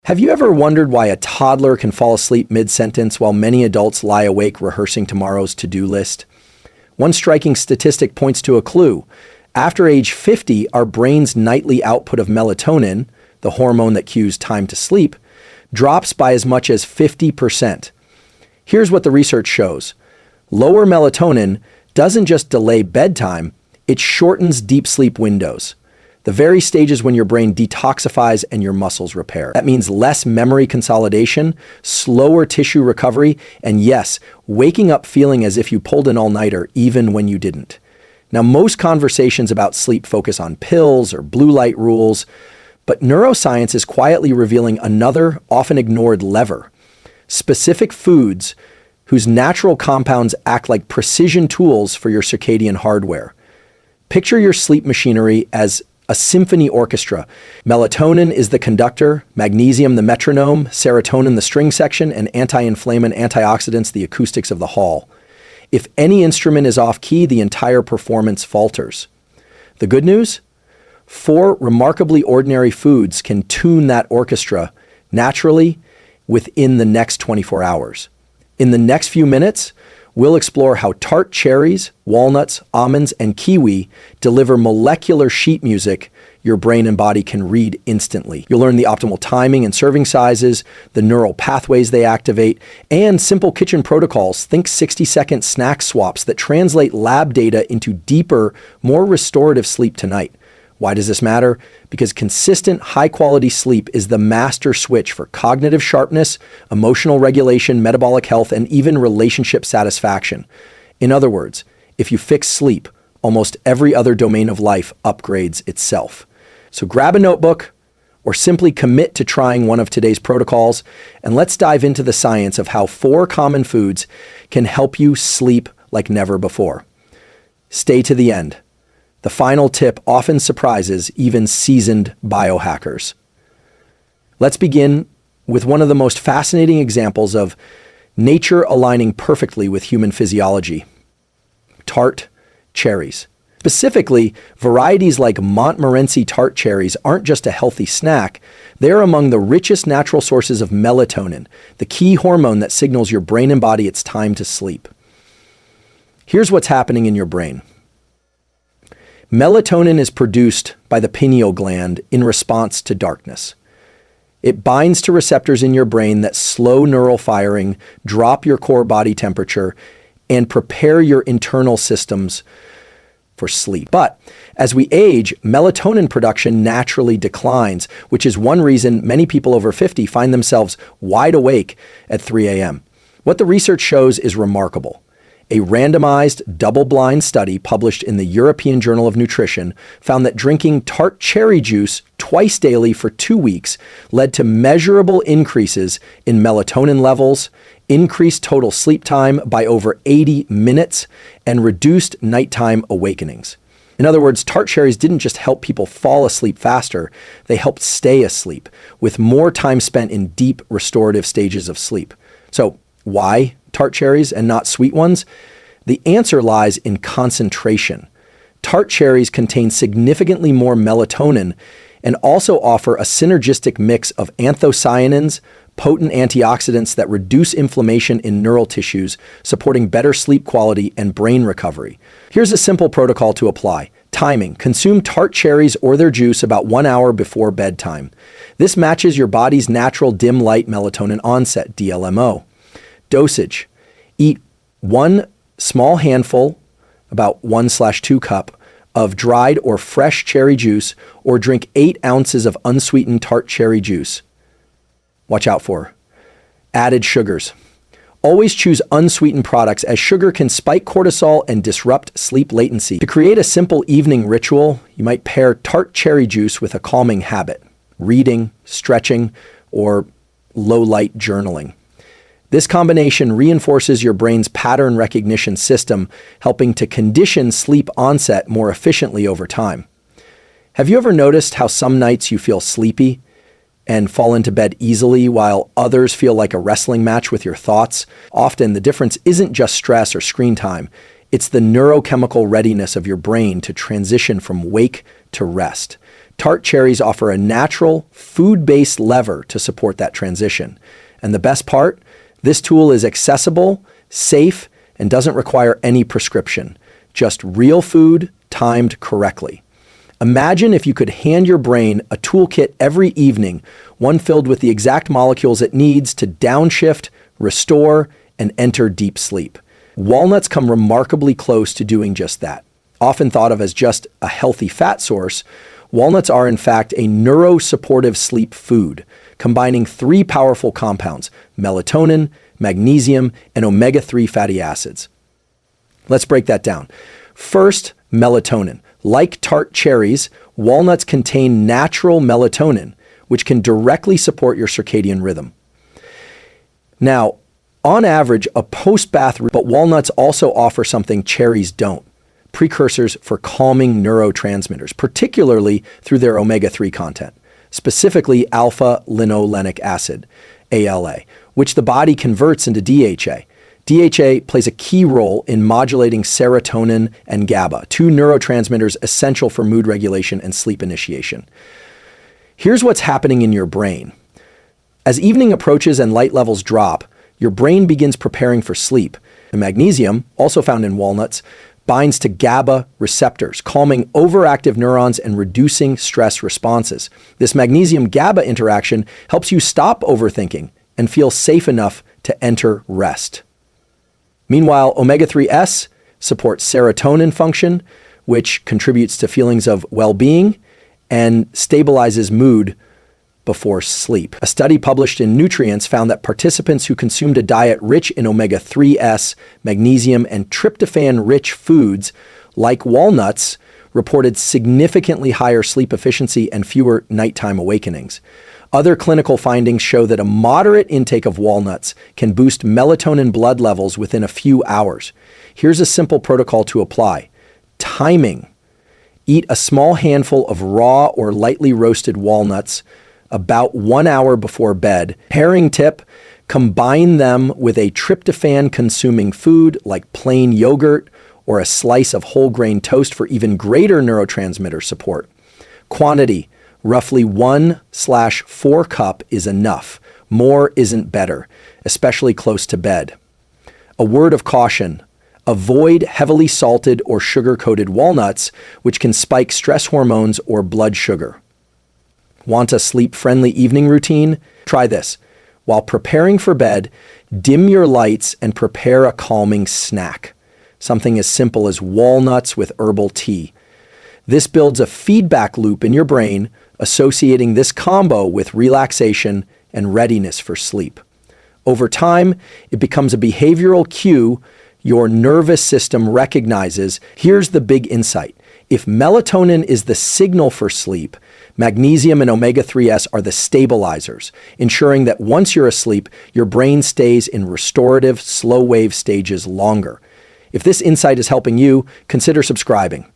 Have you ever wondered why a toddler can fall asleep mid-sentence while many adults lie awake rehearsing tomorrow's to-do list? One striking statistic points to a clue. After age 50, our brain's nightly output of melatonin, the hormone that cues time to sleep, drops by as much as 50%. Here's what the research shows. Lower melatonin doesn't just delay bedtime, it shortens deep sleep windows, the very stages when your brain detoxifies and your muscles repair. That means less memory consolidation, slower tissue recovery, and yes, waking up feeling as if you pulled an all-nighter even when you didn't. Now, most conversations about sleep focus on pills or blue light rules, but neuroscience is quietly revealing another, often ignored lever: specific foods whose natural compounds act like precision tools for your circadian hardware. Picture your sleep machinery as a symphony orchestra. Melatonin is the conductor, magnesium the metronome, serotonin the string section, and anti-inflammant antioxidants the acoustics of the hall. If any instrument is off key, the entire performance falters. The good news? 4 remarkably ordinary foods can tune that orchestra naturally within the next 24 hours. In the next few minutes, we'll explore how tart cherries, walnuts, almonds, and kiwi deliver molecular sheet music your brain and body can read instantly. You'll learn the optimal timing and serving sizes, the neural pathways they activate, and simple kitchen protocols. Think 60-second snack swaps that translate lab data into deeper, more restorative sleep tonight. Why does this matter? Because consistent, high-quality sleep is the master switch for cognitive sharpness, emotional regulation, metabolic health, and even relationship satisfaction. In other words, if you fix sleep, almost every other domain of life upgrades itself. So grab a notebook or simply commit to trying one of today's protocols, and let's dive into the science of how 4 common foods can help you sleep like never before. Stay to the end. The final tip often surprises even seasoned biohackers. Let's begin with one of the most fascinating examples of nature aligning perfectly with human physiology: tart cherries. Specifically, varieties like Montmorency tart cherries aren't just a healthy snack, they're among the richest natural sources of melatonin, the key hormone that signals your brain and body it's time to sleep. Here's what's happening in your brain. Melatonin is produced by the pineal gland in response to darkness. It binds to receptors in your brain that slow neural firing, drop your core body temperature, and prepare your internal systems for sleep. But as we age, melatonin production naturally declines, which is one reason many people over 50 find themselves wide awake at 3 a.m. What the research shows is remarkable. A randomized, double-blind study published in the European Journal of Nutrition found that drinking tart cherry juice twice daily for 2 weeks led to measurable increases in melatonin levels, increased total sleep time by over 80 minutes, and reduced nighttime awakenings. In other words, tart cherries didn't just help people fall asleep faster, they helped stay asleep, with more time spent in deep, restorative stages of sleep. So, why tart cherries and not sweet ones? The answer lies in concentration. Tart cherries contain significantly more melatonin and also offer a synergistic mix of anthocyanins, potent antioxidants that reduce inflammation in neural tissues, supporting better sleep quality and brain recovery. Here's a simple protocol to apply. Timing: consume tart cherries or their juice about 1 hour before bedtime. This matches your body's natural dim light melatonin onset, DLMO. Dosage: eat 1 small handful, about 1/2 cup, of dried or fresh cherry juice, or drink 8 ounces of unsweetened tart cherry juice. Watch out for added sugars. Always choose unsweetened products, as sugar can spike cortisol and disrupt sleep latency. To create a simple evening ritual, you might pair tart cherry juice with a calming habit: reading, stretching, or low-light journaling. This combination reinforces your brain's pattern recognition system, helping to condition sleep onset more efficiently over time. Have you ever noticed how some nights you feel sleepy and fall into bed easily, while others feel like a wrestling match with your thoughts? Often, the difference isn't just stress or screen time. It's the neurochemical readiness of your brain to transition from wake to rest. Tart cherries offer a natural, food-based lever to support that transition. And the best part? This tool is accessible, safe, and doesn't require any prescription. Just real food timed correctly. Imagine if you could hand your brain a toolkit every evening, one filled with the exact molecules it needs to downshift, restore, and enter deep sleep. Walnuts come remarkably close to doing just that. Often thought of as just a healthy fat source, walnuts are in fact a neurosupportive sleep food, combining three powerful compounds: melatonin, magnesium, and omega-3 fatty acids. Let's break that down. First, melatonin. Like tart cherries, walnuts contain natural melatonin, which can directly support your circadian rhythm. Now, on average, a post-bath, but walnuts also offer something cherries don't: precursors for calming neurotransmitters, particularly through their omega-3 content, specifically alpha-linolenic acid, ALA, which the body converts into DHA. DHA plays a key role in modulating serotonin and GABA, two neurotransmitters essential for mood regulation and sleep initiation. Here's what's happening in your brain. As evening approaches and light levels drop, your brain begins preparing for sleep. And magnesium, also found in walnuts, binds to GABA receptors, calming overactive neurons and reducing stress responses. This magnesium-GABA interaction helps you stop overthinking and feel safe enough to enter rest. Meanwhile, omega-3s supports serotonin function, which contributes to feelings of well-being and stabilizes mood before sleep. A study published in Nutrients found that participants who consumed a diet rich in omega-3s, magnesium, and tryptophan-rich foods like walnuts reported significantly higher sleep efficiency and fewer nighttime awakenings. Other clinical findings show that a moderate intake of walnuts can boost melatonin blood levels within a few hours. Here's a simple protocol to apply. Timing. Eat a small handful of raw or lightly roasted walnuts about 1 hour before bed. Pairing tip: combine them with a tryptophan-consuming food like plain yogurt or a slice of whole grain toast for even greater neurotransmitter support. Quantity: roughly 1/4 cup is enough. More isn't better, especially close to bed. A word of caution: avoid heavily salted or sugar-coated walnuts, which can spike stress hormones or blood sugar. Want a sleep-friendly evening routine? Try this. While preparing for bed, dim your lights and prepare a calming snack. Something as simple as walnuts with herbal tea. This builds a feedback loop in your brain, associating this combo with relaxation and readiness for sleep. Over time, it becomes a behavioral cue your nervous system recognizes. Here's the big insight. If melatonin is the signal for sleep, magnesium and omega-3s are the stabilizers, ensuring that once you're asleep, your brain stays in restorative, slow-wave stages longer. If this insight is helping you, consider subscribing.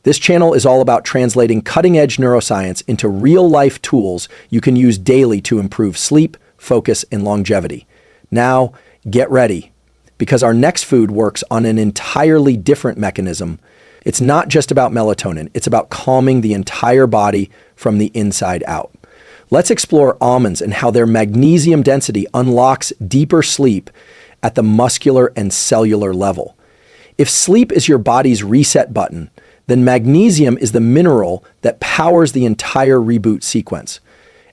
This channel is all about translating cutting-edge neuroscience into real-life tools you can use daily to improve sleep, focus, and longevity. Now, get ready, because our next food works on an entirely different mechanism. It's not just about melatonin, it's about calming the entire body from the inside out. Let's explore almonds and how their magnesium density unlocks deeper sleep at the muscular and cellular level. If sleep is your body's reset button, then magnesium is the mineral that powers the entire reboot sequence.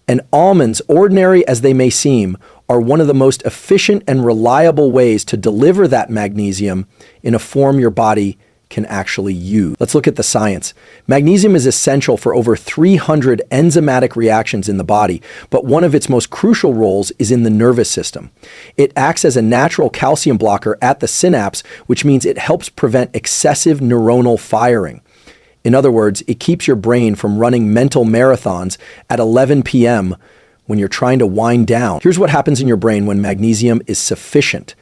And almonds, ordinary as they may seem, are one of the most efficient and reliable ways to deliver that magnesium in a form your body can actually use. Let's look at the science. Magnesium is essential for over 300 enzymatic reactions in the body, but one of its most crucial roles is in the nervous system. It acts as a natural calcium blocker at the synapse, which means it helps prevent excessive neuronal firing. In other words, it keeps your brain from running mental marathons at 11 p.m. when you're trying to wind down. Here's what happens in your brain when magnesium is sufficient.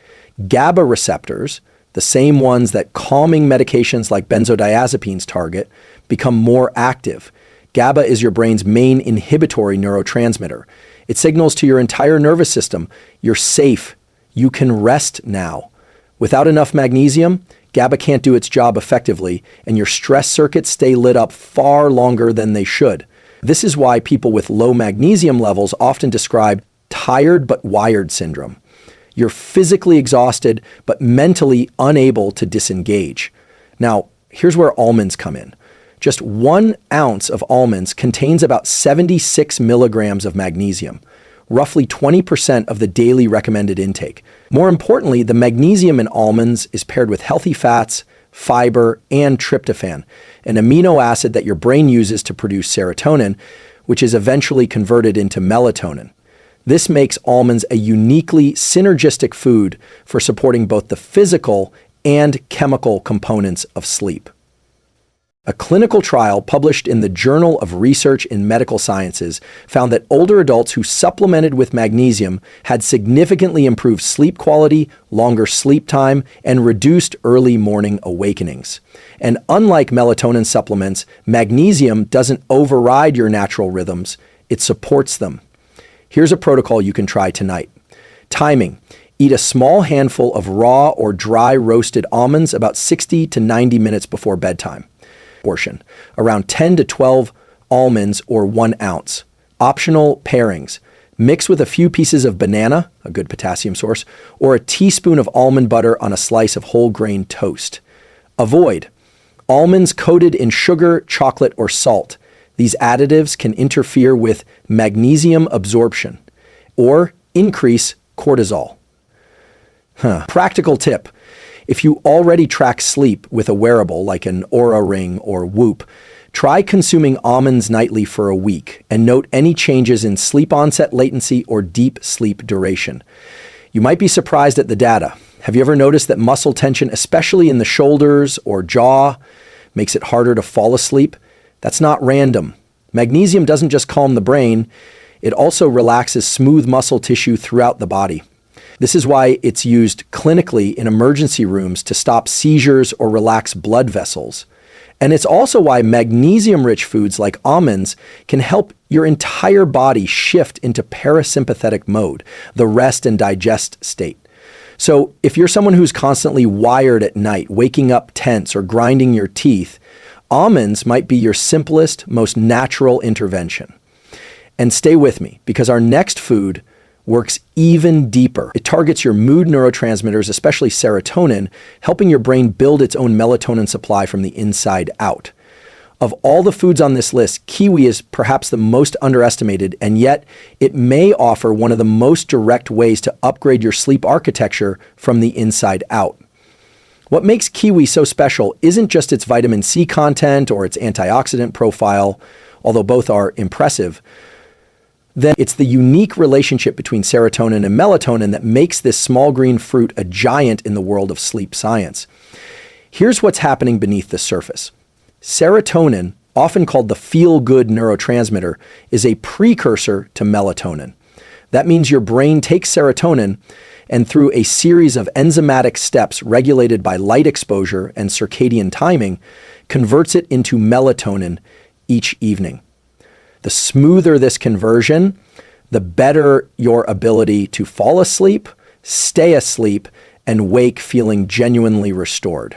GABA receptors, the same ones that calming medications like benzodiazepines target, become more active. GABA is your brain's main inhibitory neurotransmitter. It signals to your entire nervous system, you're safe, you can rest now. Without enough magnesium, GABA can't do its job effectively, and your stress circuits stay lit up far longer than they should. This is why people with low magnesium levels often describe tired but wired syndrome. You're physically exhausted but mentally unable to disengage. Now, here's where almonds come in. Just 1 ounce of almonds contains about 76 milligrams of magnesium, roughly 20% of the daily recommended intake. More importantly, the magnesium in almonds is paired with healthy fats, fiber, and tryptophan, an amino acid that your brain uses to produce serotonin, which is eventually converted into melatonin. This makes almonds a uniquely synergistic food for supporting both the physical and chemical components of sleep. A clinical trial published in the Journal of Research in Medical Sciences found that older adults who supplemented with magnesium had significantly improved sleep quality, longer sleep time, and reduced early morning awakenings. And unlike melatonin supplements, magnesium doesn't override your natural rhythms, it supports them. Here's a protocol you can try tonight. Timing. Eat a small handful of raw or dry roasted almonds about 60 to 90 minutes before bedtime. Portion, around 10 to 12 almonds or 1 ounce. Optional pairings. Mix with a few pieces of banana, a good potassium source, or a teaspoon of almond butter on a slice of whole grain toast. Avoid almonds coated in sugar, chocolate, or salt. These additives can interfere with magnesium absorption or increase cortisol. Practical tip. If you already track sleep with a wearable like an Oura Ring or Whoop, try consuming almonds nightly for a week and note any changes in sleep onset latency or deep sleep duration. You might be surprised at the data. Have you ever noticed that muscle tension, especially in the shoulders or jaw, makes it harder to fall asleep? That's not random. Magnesium doesn't just calm the brain, it also relaxes smooth muscle tissue throughout the body. This is why it's used clinically in emergency rooms to stop seizures or relax blood vessels. And it's also why magnesium-rich foods like almonds can help your entire body shift into parasympathetic mode, the rest and digest state. So if you're someone who's constantly wired at night, waking up tense or grinding your teeth, almonds might be your simplest, most natural intervention. And stay with me, because our next food works even deeper. It targets your mood neurotransmitters, especially serotonin, helping your brain build its own melatonin supply from the inside out. Of all the foods on this list, kiwi is perhaps the most underestimated, and yet it may offer one of the most direct ways to upgrade your sleep architecture from the inside out. What makes kiwi so special isn't just its vitamin C content or its antioxidant profile, although both are impressive. Then it's the unique relationship between serotonin and melatonin that makes this small green fruit a giant in the world of sleep science. Here's what's happening beneath the surface. Serotonin, often called the feel-good neurotransmitter, is a precursor to melatonin. That means your brain takes serotonin and through a series of enzymatic steps regulated by light exposure and circadian timing, converts it into melatonin each evening. The smoother this conversion, the better your ability to fall asleep, stay asleep, and wake feeling genuinely restored.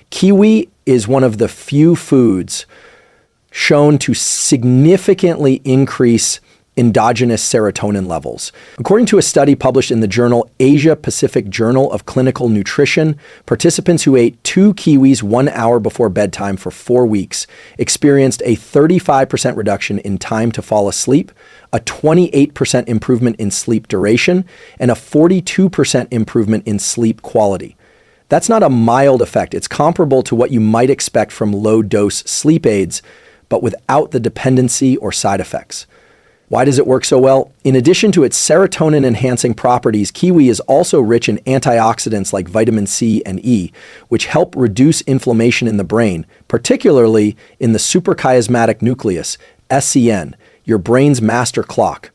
Kiwi is one of the few foods shown to significantly increase endogenous serotonin levels. According to a study published in the journal Asia Pacific Journal of Clinical Nutrition, participants who ate 2 kiwis 1 hour before bedtime for 4 weeks experienced a 35% reduction in time to fall asleep, a 28% improvement in sleep duration, and a 42% improvement in sleep quality. That's not a mild effect. It's comparable to what you might expect from low-dose sleep aids, but without the dependency or side effects. Why does it work so well? In addition to its serotonin-enhancing properties, kiwi is also rich in antioxidants like vitamin C and E, which help reduce inflammation in the brain, particularly in the suprachiasmatic nucleus, SCN, your brain's master clock.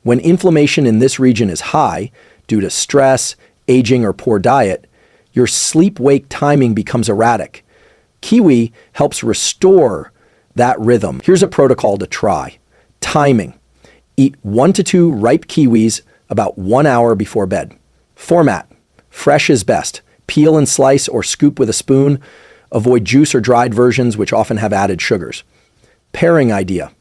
When inflammation in this region is high, due to stress, aging, or poor diet, your sleep-wake timing becomes erratic. Kiwi helps restore that rhythm. Here's a protocol to try. Timing. Eat 1 to 2 ripe kiwis about 1 hour before bed. Format. Fresh is best. Peel and slice or scoop with a spoon. Avoid juice or dried versions, which often have added sugars. Pairing idea.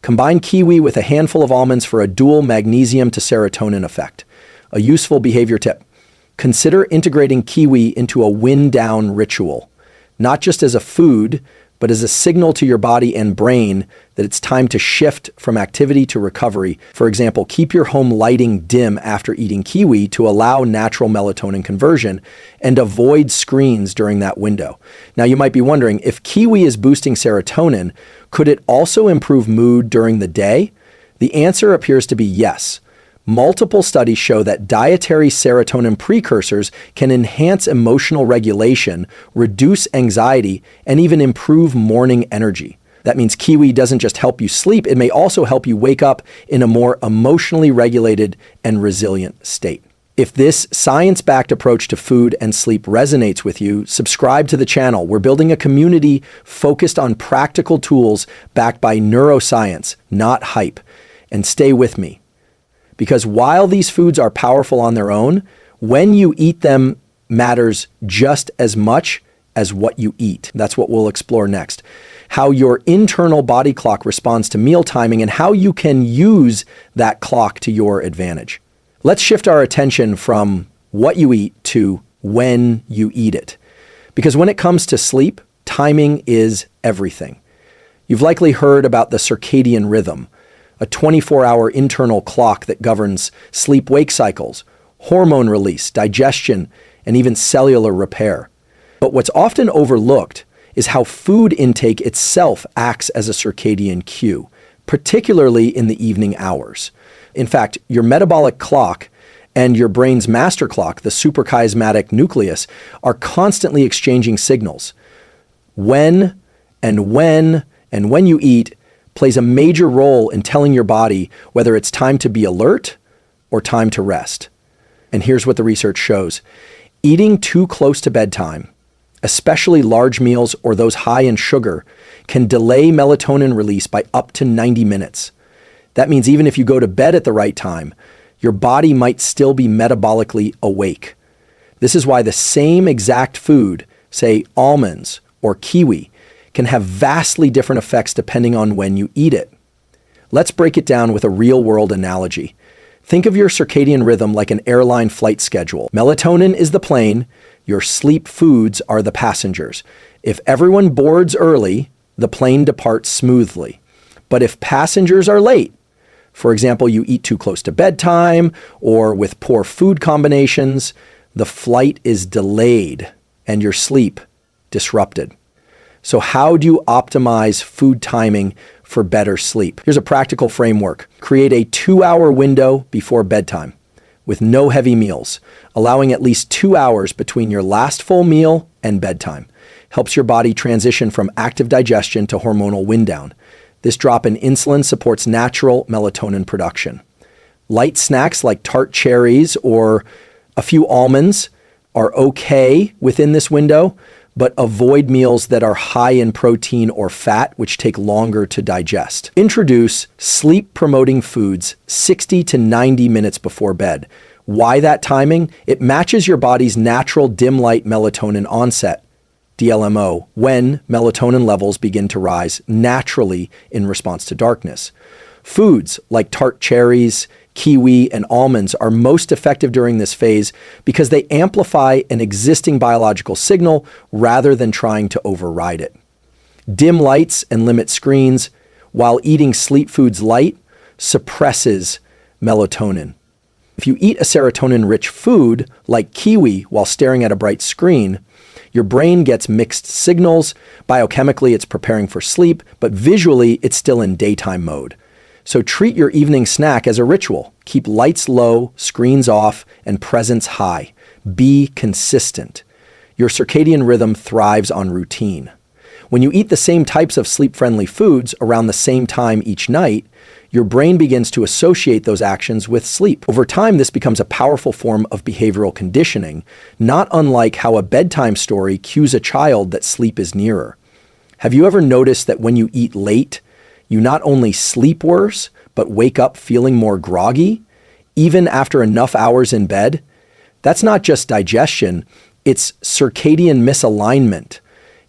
Combine kiwi with a handful of almonds for a dual magnesium to serotonin effect. A useful behavior tip. Consider integrating kiwi into a wind-down ritual, not just as a food, but as a signal to your body and brain that it's time to shift from activity to recovery. For example, keep your home lighting dim after eating kiwi to allow natural melatonin conversion and avoid screens during that window. Now, you might be wondering, if kiwi is boosting serotonin, could it also improve mood during the day? The answer appears to be yes. Multiple studies show that dietary serotonin precursors can enhance emotional regulation, reduce anxiety, and even improve morning energy. That means kiwi doesn't just help you sleep, it may also help you wake up in a more emotionally regulated and resilient state. If this science-backed approach to food and sleep resonates with you, subscribe to the channel. We're building a community focused on practical tools backed by neuroscience, not hype. And stay with me. Because while these foods are powerful on their own, when you eat them matters just as much as what you eat. That's what we'll explore next. How your internal body clock responds to meal timing and how you can use that clock to your advantage. Let's shift our attention from what you eat to when you eat it. Because when it comes to sleep, timing is everything. You've likely heard about the circadian rhythm, a 24-hour internal clock that governs sleep-wake cycles, hormone release, digestion, and even cellular repair. But what's often overlooked is how food intake itself acts as a circadian cue, particularly in the evening hours. In fact, your metabolic clock and your brain's master clock, the suprachiasmatic nucleus, are constantly exchanging signals. When you eat plays a major role in telling your body whether it's time to be alert or time to rest. And here's what the research shows. Eating too close to bedtime, especially large meals or those high in sugar, can delay melatonin release by up to 90 minutes. That means even if you go to bed at the right time, your body might still be metabolically awake. This is why the same exact food, say almonds or kiwi, can have vastly different effects depending on when you eat it. Let's break it down with a real-world analogy. Think of your circadian rhythm like an airline flight schedule. Melatonin is the plane, your sleep foods are the passengers. If everyone boards early, the plane departs smoothly. But if passengers are late, for example, you eat too close to bedtime or with poor food combinations, the flight is delayed and your sleep disrupted. So how do you optimize food timing for better sleep? Here's a practical framework. Create a 2-hour window before bedtime with no heavy meals, allowing at least 2 hours between your last full meal and bedtime. Helps your body transition from active digestion to hormonal wind down. This drop in insulin supports natural melatonin production. Light snacks like tart cherries or a few almonds are okay within this window, but avoid meals that are high in protein or fat, which take longer to digest. Introduce sleep-promoting foods 60 to 90 minutes before bed. Why that timing? It matches your body's natural dim light melatonin onset, DLMO, when melatonin levels begin to rise naturally in response to darkness. Foods like tart cherries, kiwi, and almonds are most effective during this phase because they amplify an existing biological signal rather than trying to override it. Dim lights and limit screens, while eating sleep foods light, suppresses melatonin. If you eat a serotonin-rich food like kiwi while staring at a bright screen, your brain gets mixed signals. Biochemically, it's preparing for sleep, but visually, it's still in daytime mode. So treat your evening snack as a ritual. Keep lights low, screens off, and presence high. Be consistent. Your circadian rhythm thrives on routine. When you eat the same types of sleep-friendly foods around the same time each night, your brain begins to associate those actions with sleep. Over time, this becomes a powerful form of behavioral conditioning, not unlike how a bedtime story cues a child that sleep is nearer. Have you ever noticed that when you eat late, you not only sleep worse, but wake up feeling more groggy, even after enough hours in bed? That's not just digestion, it's circadian misalignment.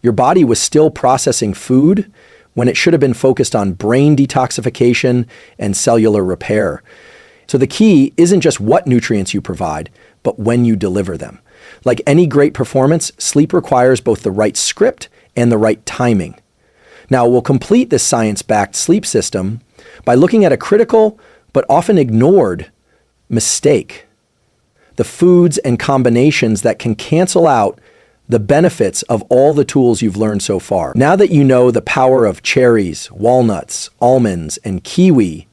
Your body was still processing food when it should have been focused on brain detoxification and cellular repair. So the key isn't just what nutrients you provide, but when you deliver them. Like any great performance, sleep requires both the right script and the right timing. Now, we'll complete this science-backed sleep system by looking at a critical but often ignored mistake: the foods and combinations that can cancel out the benefits of all the tools you've learned so far. Now that you know the power of cherries, walnuts, almonds, and kiwi,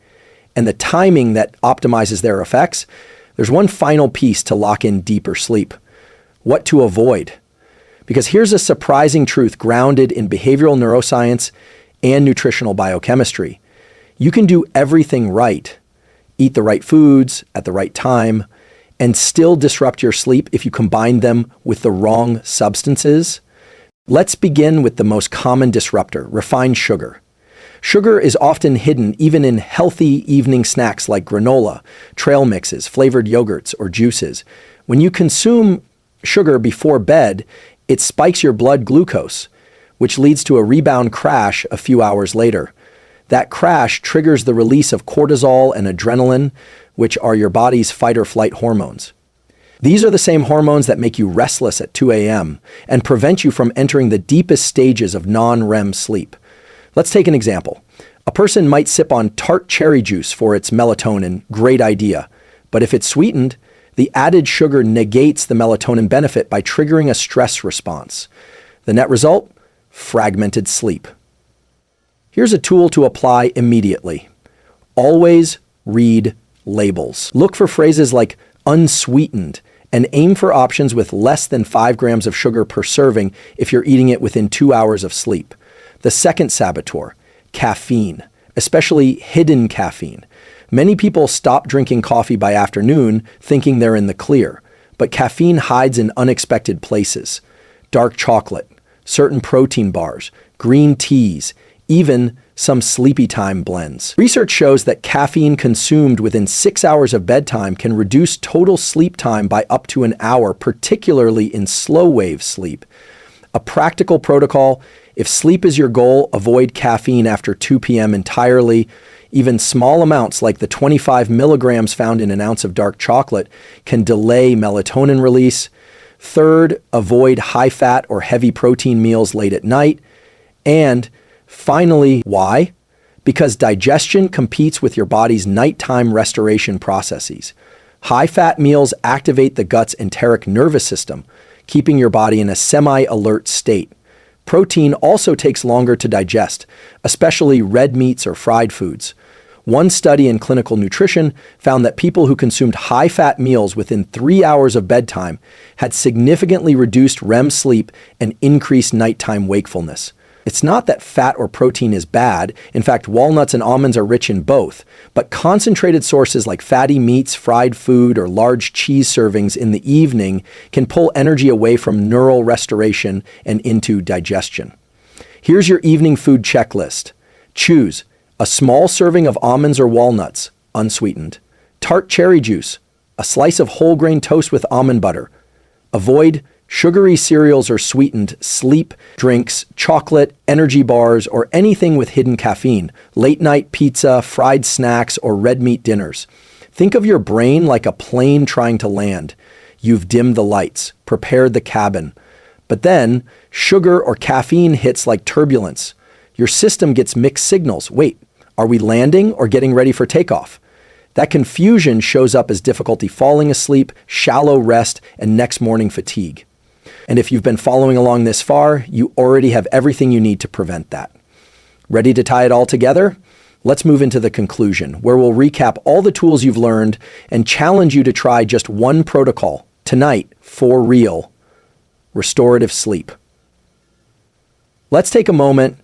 and the timing that optimizes their effects, there's one final piece to lock in deeper sleep: what to avoid. Because here's a surprising truth grounded in behavioral neuroscience and nutritional biochemistry. You can do everything right, eat the right foods at the right time, and still disrupt your sleep if you combine them with the wrong substances. Let's begin with the most common disruptor: refined sugar. Sugar is often hidden even in healthy evening snacks like granola, trail mixes, flavored yogurts, or juices. When you consume sugar before bed, it spikes your blood glucose, which leads to a rebound crash a few hours later. That crash triggers the release of cortisol and adrenaline, which are your body's fight-or-flight hormones. These are the same hormones that make you restless at 2 a.m. and prevent you from entering the deepest stages of non-REM sleep. Let's take an example. A person might sip on tart cherry juice for its melatonin, great idea. But if it's sweetened, the added sugar negates the melatonin benefit by triggering a stress response. The net result? Fragmented sleep. Here's a tool to apply immediately. Always read labels. Look for phrases like unsweetened and aim for options with less than 5 grams of sugar per serving if you're eating it within 2 hours of sleep. The second saboteur: caffeine, especially hidden caffeine. Many people stop drinking coffee by afternoon thinking they're in the clear, but caffeine hides in unexpected places. Dark chocolate, certain protein bars, green teas, even some sleepy time blends. Research shows that caffeine consumed within 6 hours of bedtime can reduce total sleep time by up to an hour, particularly in slow-wave sleep. A practical protocol: if sleep is your goal, avoid caffeine after 2 p.m. entirely. Even small amounts like the 25 milligrams found in an ounce of dark chocolate can delay melatonin release. Third, avoid high-fat or heavy protein meals late at night. And finally, why? Because digestion competes with your body's nighttime restoration processes. High-fat meals activate the gut's enteric nervous system, keeping your body in a semi-alert state. Protein also takes longer to digest, especially red meats or fried foods. One study in clinical nutrition found that people who consumed high-fat meals within 3 hours of bedtime had significantly reduced REM sleep and increased nighttime wakefulness. It's not that fat or protein is bad. In fact, walnuts and almonds are rich in both. But concentrated sources like fatty meats, fried food, or large cheese servings in the evening can pull energy away from neural restoration and into digestion. Here's your evening food checklist. Choose a small serving of almonds or walnuts, unsweetened. Tart cherry juice, a slice of whole grain toast with almond butter. Avoid sugary cereals or sweetened sleep drinks, chocolate, energy bars, or anything with hidden caffeine, late night pizza, fried snacks, or red meat dinners. Think of your brain like a plane trying to land. You've dimmed the lights, prepared the cabin. But then, sugar or caffeine hits like turbulence. Your system gets mixed signals. Wait, are we landing or getting ready for takeoff? That confusion shows up as difficulty falling asleep, shallow rest, and next morning fatigue. And if you've been following along this far, you already have everything you need to prevent that. Ready to tie it all together? Let's move into the conclusion, where we'll recap all the tools you've learned and challenge you to try just one protocol tonight for real: restorative sleep. Let's take a moment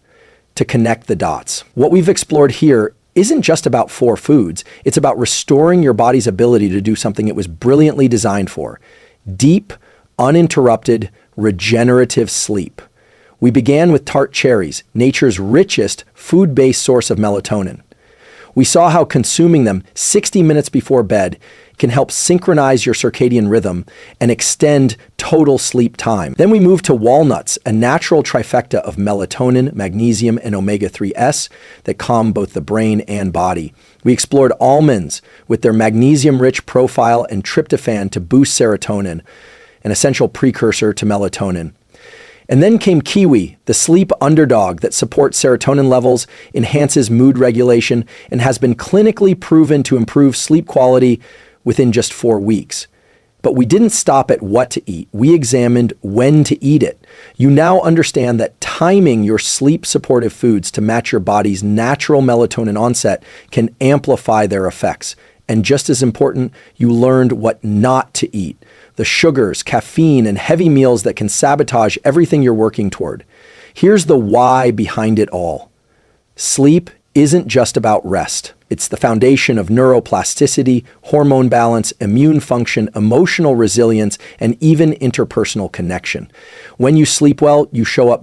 to connect the dots. What we've explored here isn't just about 4 foods. It's about restoring your body's ability to do something it was brilliantly designed for: deep, uninterrupted, regenerative sleep. We began with tart cherries, nature's richest food-based source of melatonin. We saw how consuming them 60 minutes before bed can help synchronize your circadian rhythm and extend total sleep time. Then we moved to walnuts, a natural trifecta of melatonin, magnesium, and omega-3s that calm both the brain and body. We explored almonds with their magnesium-rich profile and tryptophan to boost serotonin, an essential precursor to melatonin. And then came kiwi, the sleep underdog that supports serotonin levels, enhances mood regulation, and has been clinically proven to improve sleep quality within just 4 weeks. But we didn't stop at what to eat. We examined when to eat it. You now understand that timing your sleep-supportive foods to match your body's natural melatonin onset can amplify their effects. And just as important, you learned what not to eat. The sugars, caffeine, and heavy meals that can sabotage everything you're working toward. Here's the why behind it all. Sleep isn't just about rest. It's the foundation of neuroplasticity, hormone balance, immune function, emotional resilience, and even interpersonal connection. When you sleep well, you show up better